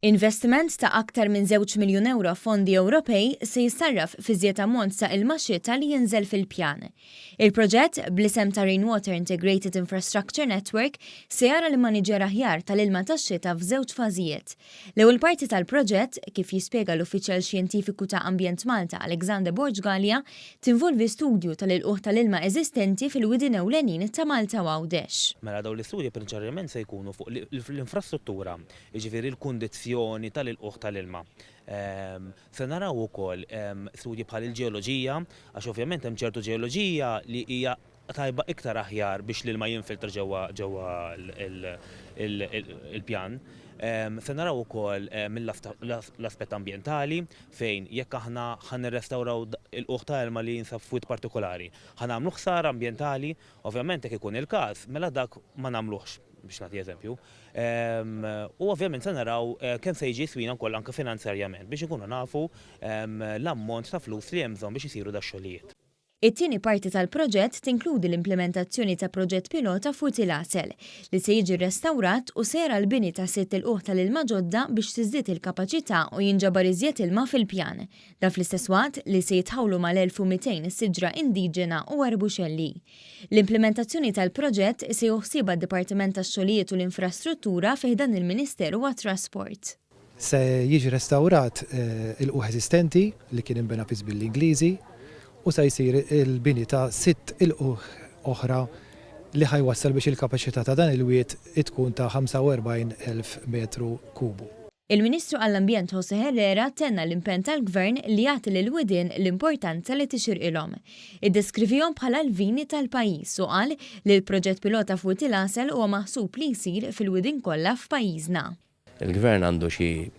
Investiment ta' aktar minn 2 miljun euro fondi Ewropej se jissarraf fi żjed ammont ta' il-Xita li Jinżel Fil-Pjan. Il-proġett bl-isem ta' Rainwater Integrated Infrastructure Network se jara l-maniġer aħjar tal-ilma tax-xita f'żewġ fażijiet. L-ewwel parti tal-proġett, kif jispjega l-Uffiċjal Xjentifiku ta' Ambjent Malta Alexander, tinvolvi studju tal-lqugħ tal-ilma eżistenti fil-widien ewlenin ta' Malta u Għawdex. Mela dawn l-istudji prinċipalment se jkunu fuq l-infrastruttura, jiġifieri l-kundizzjoni tal-lqugħ tal-ilma. Se naraw ukoll studji bħal il-ġeoloġija, għax ovvjament hemm ċertu ġeoloġija li hija tajba iktar aħjar biex l-ilma jinfiltra ġewwa il-pjan. Se naraw ukoll mill-aspett ambjentali fejn jekk aħna nirrestawraw il-lqugħ tal-ilma li jinsab f'wied partikolari. Ħanagħmlu ħsara ambjentali, ovvjament jekk ikun il-każ, mela dak ma nagħmluhx biex nagħti eżempju. U ovvjament se naraw kemm se jiġi swina wkoll anke finanzjarjament biex ikunu nafu l-ammont ta' flus li hemm bżonn biex isiru dax-xogħlijiet. It-tieni parti tal-proġett tinkludi l-implementazzjoni ta' proġett pilota fuq il-Għasel li se jiġi rrestawrat u sera l-bini ta' sitt il-lqugħ tal-ilma ġodda biex tiżdied il-kapaċità u jinġabar iżjed ilma fil-pjan. Da fl-istess waqt li se jitħawwlu mal-1200 siġra indiġena u arbuxelli. L-implementazzjoni tal-proġett se joħsiebha d-Dipartiment tax-Xogħlijiet u l-Infrastruttura fih dan il-Ministeru għat-Trasport. Se jiġi restawrat il-lqugħ eżistenti li kien inbena biss bil-Ingliżi u se jsir il-bini ta' 6 il-lqugħ oħra li ħajwassal biex il-kapaċità ta' dan il-wied tkun ta' 45,000 metru kubu. Il-Ministru għall-Ambjent tenna l-impenn tal-Gvern li jagħti lil-widien l-importanza li tixirqilhom. Iddeskrivihom bħala l-vini tal-pajjiż u qal li l-proġett pilota fuq il-Għasel huwa maħsub li jsir fil-widien kollha f'pajjiżna. Il-Gvern għandu xi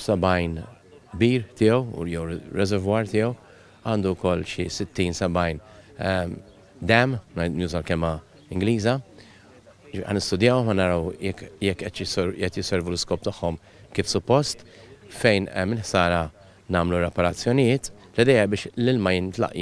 70 bir tiegħu u jew reservoir tiegħu, għandu wkoll xi 60-70 dam, nuża l-kelma Ingliża. Ħanistudjaw ma naraw jekk qed jiservu l-iskop tagħhom kif suppost, fejn hemm il-ħsara nagħmlu reparazzjonijiet, l-idea biex l-ilma jintlaq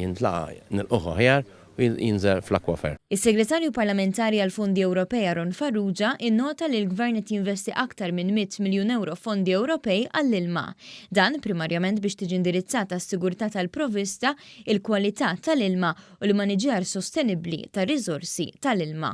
nilqugħ aħjar u jinżel fl-akwafer. Is-Segretarju Parlamentari għall-Fondi Ewropej Aron Farrugia innota li l-Gvern qed jinvesti aktar minn 100 miljun euro fondi Ewropej għall-ilma. Dan primarjament biex tiġi indirizzata s-sigurtà tal-provvista, il-kwalità tal-ilma u l-maniġjar sostenibbli tar-riżorsi tal-ilma.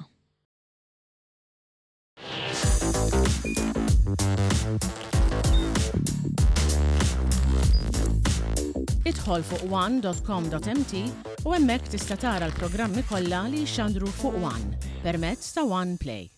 Idħol fuq one.com.mt u hemmhekk tista' tara l-programmi kollha li jxandru fuq One permezz ta' One Play.